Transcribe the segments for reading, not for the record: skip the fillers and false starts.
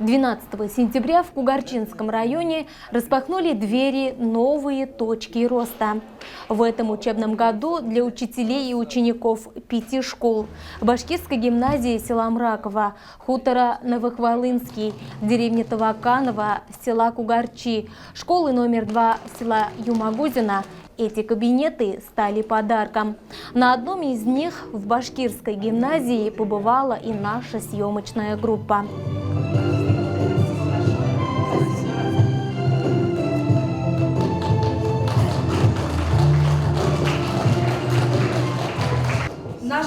12 сентября в Кугарчинском районе распахнули двери новые точки роста. В этом учебном году для учителей и учеников 5 школ – Башкирской гимназии села Мраково, хутора Новохвалынский, деревни Таваканово, села Кугарчи, школы номер 2 села Юмагузина – эти кабинеты стали подарком. На одном из них в Башкирской гимназии побывала и наша съемочная группа. Наш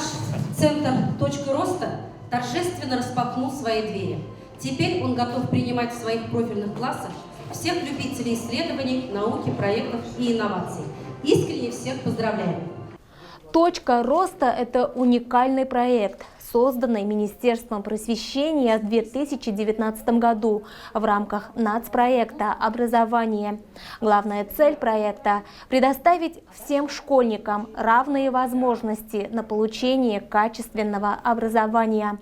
центр «Точка роста» торжественно распахнул свои двери. Теперь он готов принимать в своих профильных классах всех любителей исследований, науки, проектов и инноваций. Искренне всех поздравляем! «Точка роста» – это уникальный проект, созданный Министерством просвещения в 2019 году в рамках нацпроекта «Образование». Главная цель проекта – предоставить всем школьникам равные возможности на получение качественного образования.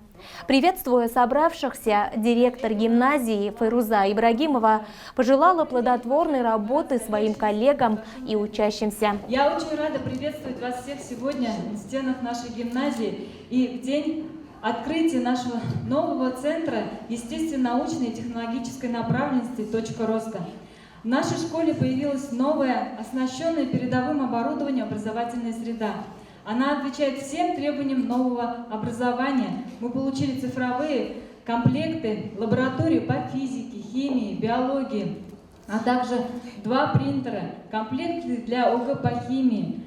Приветствуя собравшихся, директор гимназии Файруза Ибрагимова пожелала плодотворной работы своим коллегам и учащимся. Я очень рада приветствовать вас всех сегодня в стенах нашей гимназии и в день открытия нашего нового центра естественно-научной и технологической направленности «Точка роста». В нашей школе появилась новая, оснащенная передовым оборудованием образовательная среда. Она отвечает всем требованиям нового образования. Мы получили цифровые комплекты, лаборатории по физике, химии, биологии, а также 2 принтера, комплекты для ОГЭ по химии.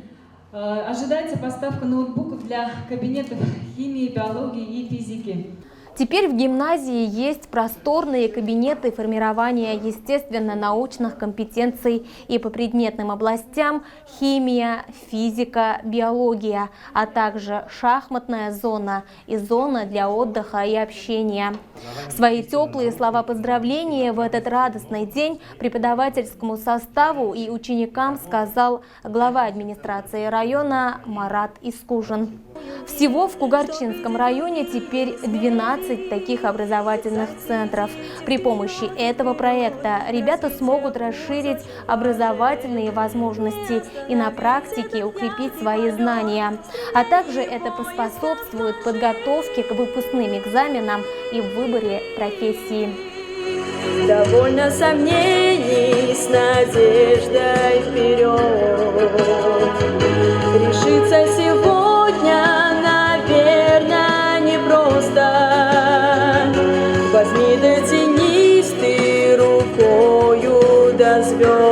Ожидается поставка ноутбуков для кабинетов химии, биологии и физики. Теперь в гимназии есть просторные кабинеты формирования естественно-научных компетенций и по предметным областям химия, физика, биология, а также шахматная зона и зона для отдыха и общения. Свои теплые слова поздравления в этот радостный день преподавательскому составу и ученикам сказал глава администрации района Марат Искужин. Всего в Кугарчинском районе теперь 12 таких образовательных центров. При помощи этого проекта ребята смогут расширить образовательные возможности и на практике укрепить свои знания. А также это поспособствует подготовке к выпускным экзаменам и в выборе профессии. Довольно сомнений, с надеждой вперед. Решиться сегодня, наверное, непросто. Возьми, дотянись ты рукою до звезд.